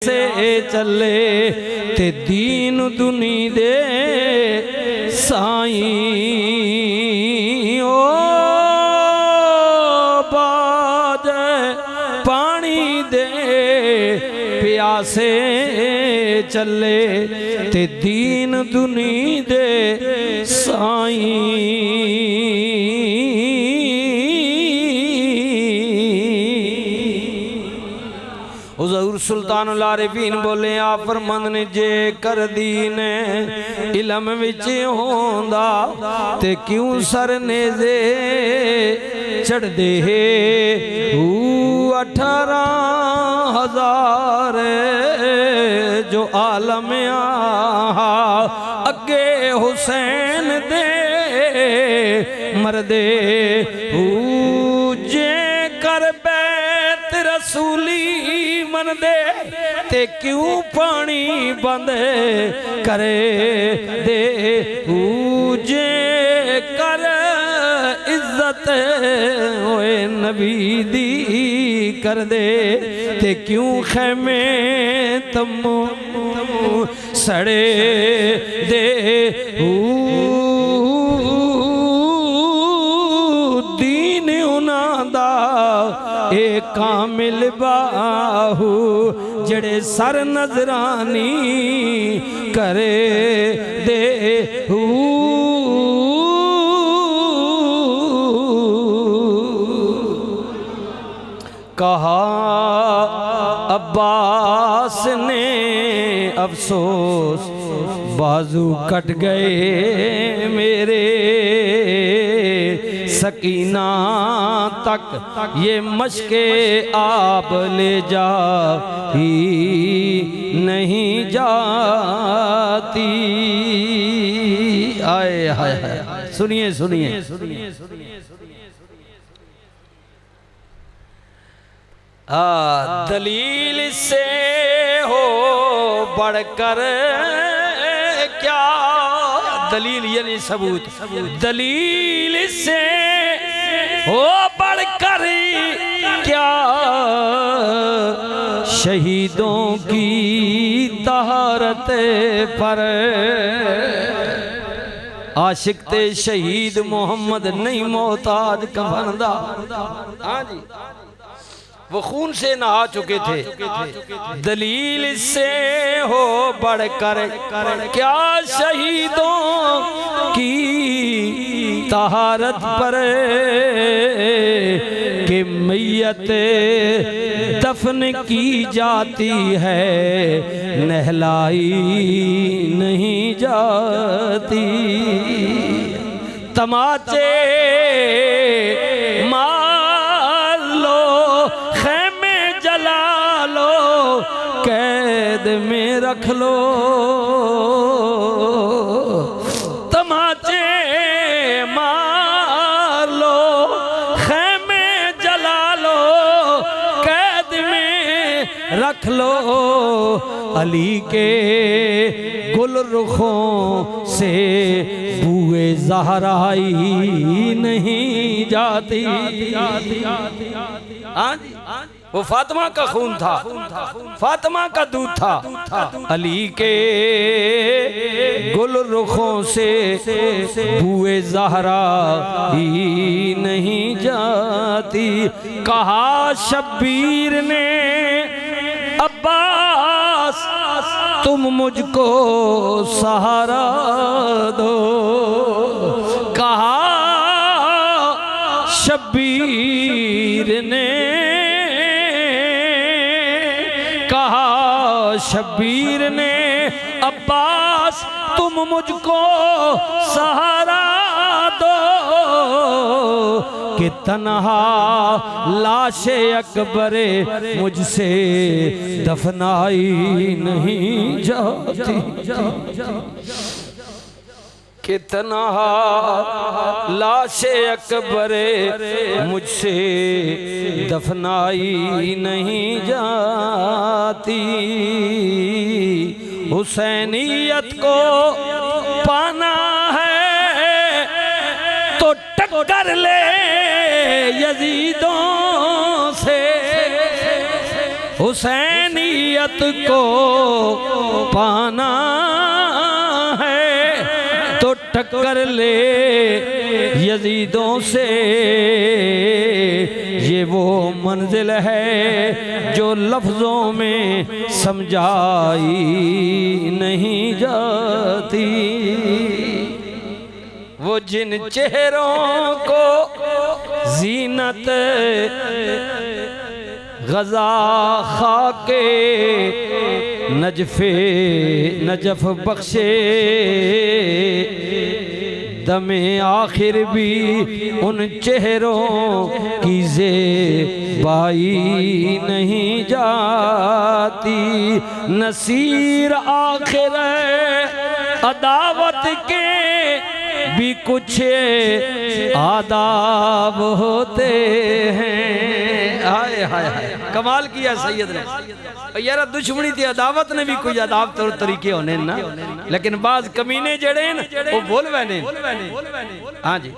से चले ते दीन दुनी दे साईं। ओ बाजे पानी दे प्यासे चले ते दीन दुनी दे साईं। हुज़ूर सुल्तानुल आरिफीन बोले आप फरमांद ने जे कर दीन इलम विच होंदा ते क्यों सर नेज़े चढ़दे 18,000 जो आलम अगे हुसैन दे मरदे जे कर बैत रसूली मन दे ते क्यों पानी बंद करे दे जे कर इज्जत होए नबी दी कर दे ते क्यों खैमे तमो सड़े दे दीन उन्हां दा ए कामिल बाहू जड़े सर नजरानी करे दे कहा अब्बास ने अफसोस बाजू कट गए मेरे सकीना तक ये मशके आप ले जा ही नहीं जाती। आए हाय हाय सुनिए सुनिए दलील से हो बढ़कर क्या दलील यानी सबूत दलील से हो बढ़कर क्या शहीदों की तहारत पर आशिक ते शहीद मोहम्मद नहीं मोहताज कफन दा। हाँ जी वो खून से नहा चुके थे। दलील से हो बढ़कर क्या शहीदों की तहारत पर कि मैयत दफन की जाती है नहलाई नहीं जाती। तमाचे कैद में रख लो तमाचे मार लो खैमे जला लो कैद में रख लो अली के गुल रुखों से बुए ज़हराई नहीं जाती। वो फातिमा का खून था फातिमा का दूध था अली के गुल रुखों से बुए ज़हरा ही नहीं जाती। कहा शब्बीर ने अब्बास तुम मुझको सहारा दो। कहा शब्बीर ने शब्बीर ने अब्बास तुम मुझको सहारा दो कि तन्हा लाशे अकबरे मुझसे दफनाई नहीं जाती। कितना लाशे अकबरे मुझसे दफनाई नहीं जाती। हुसैनियत को पाना है तो टक्कर ले यजीदों से। हुसैनियत को पाना है तो टक्कर ले यजीदों से। ये वो मंजिल है जो लफ्ज़ों में समझाई नहीं जाती। वो जिन चेहरों को जीनत गज़ा खाके नजफ बख्शे, दमे आखिर भी उन चेहरों की ज़ेबाई नहीं जाती। नसीर आखिर अदावत के भी कुछ आदाब होते हैं। हाय हाय हाय, कमाल किया सैयद ने। यार दुश्मनी थी, अदावत ने भी कोई आदाब तौर तरीके होने ना, लेकिन बाज कमीने जड़े न वो बोल बने। हाँ जी,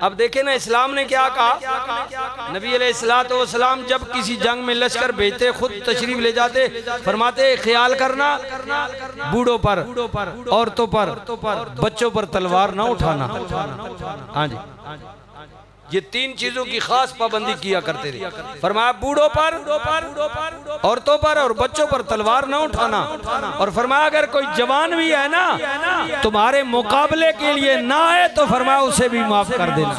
अब देखे ना इस्लाम ने क्या कहा। नबी अलैहिस्सलाम जब किसी जंग में लश्कर भेजते, खुद तशरीफ ले जाते, फरमाते ख्याल करना बूढ़ों पर, औरतों पर, बच्चों पर तलवार ना उठाना। हाँ जी, ये तीन चीजों की खास पाबंदी किया करते थे। फरमाया बूढ़ों पर, औरतों पर और बच्चों पर तलवार ना उठाना। और फरमाया अगर कोई जवान भी है ना तुम्हारे मुकाबले के लिए ना आए तो फरमाया उसे भी माफ कर देना।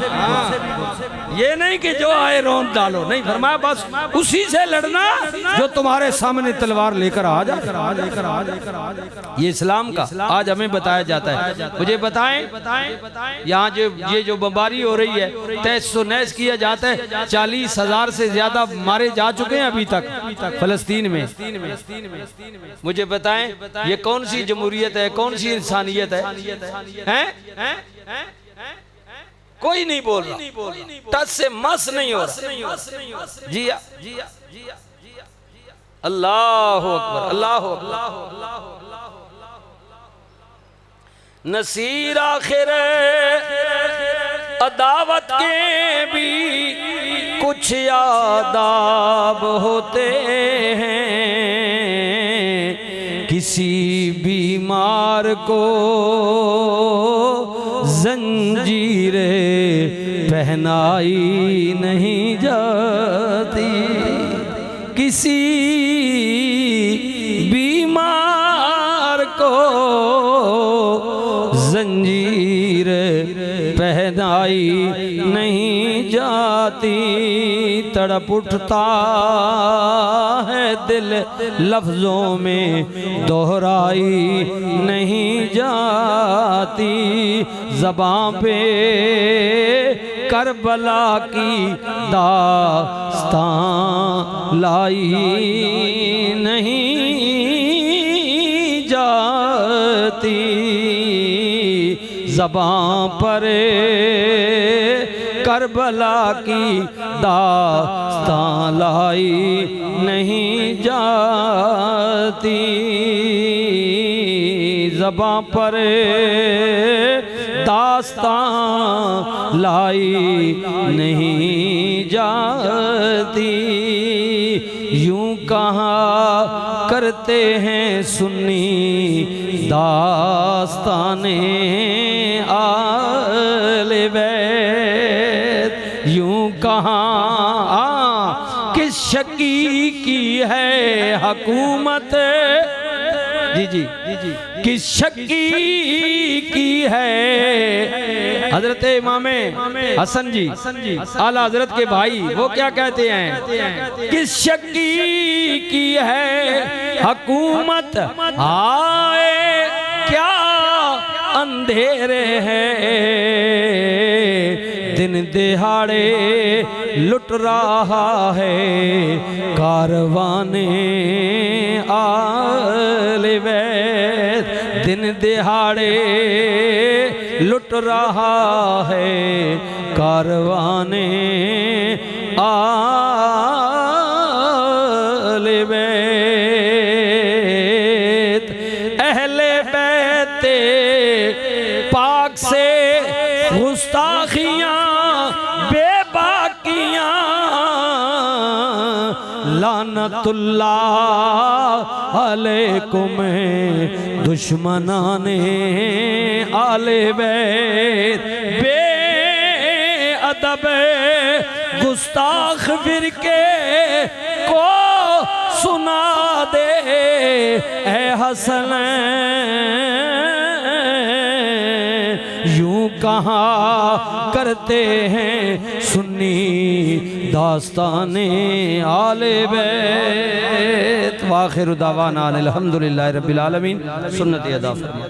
ये नहीं कि जो आए रोन डालो, नहीं, फरमाया बस उसी से लड़ना जो तुम्हारे सामने तलवार लेकर आ जा। ये इस्लाम का आज हमें बताया जाता है। मुझे बताएं यहाँ जो ये जो बमबारी हो रही है, तहस नहस किया जाता है, 40,000 से ज्यादा मारे जा चुके हैं अभी तक फलस्तीन में। मुझे बताएं ये कौन सी जमहूरियत है, कौन सी इंसानियत है? कोई नहीं बोल रहा, टच से मस नहीं हो रहा। जी अल्लाह अकबर, अल्लाह अकबर। नसीर आखिर अदावत के भी कुछ आदाब होते हैं। किसी बीमार को जंजीरें पहनाई नहीं जाती। किसी बीमार को जंजीर पहनाई नहीं जाती। तड़प उठता है दिल लफ्जों में दोहराई नहीं जाती। ज़बां पे करबला की दास्तां लाई नहीं जाती। ज़बां पर करबला की दास्तां लाई नहीं जाती। ज़बां पर दास्तां लाई नहीं जाती। यूं कहा करते हैं सुन्नी दास्ताने आले बैत। यूं कहा किस शकी की है हुकूमत, जी किस शकी की है। हजरत इमाम हसन जी आला हजरत के भाई वो क्या कहते हैं, किस शकी की है हुकूमत। हाय क्या अंधेरे हैं, दिन दिहाड़े लुट रहा है कारवाने आले बैत। दिन दिहाड़े लुट रहा है कारवाने आले बैत। अहले बैत पाक से गुस्ताखियां बेबाकियां लाना लानतुल्लाह अलैकुम दुश्मनाने आले बैत बे अदब गुस्ताख फिरके को सुना दे ए हसन यूं कहा करते हैं सुन्नी दास्ताने आले बैत। वाखिर दावाना अल्हम्दुलिल्लाहि रब्बिल आलमीन। सुन्नत अदा फरमा।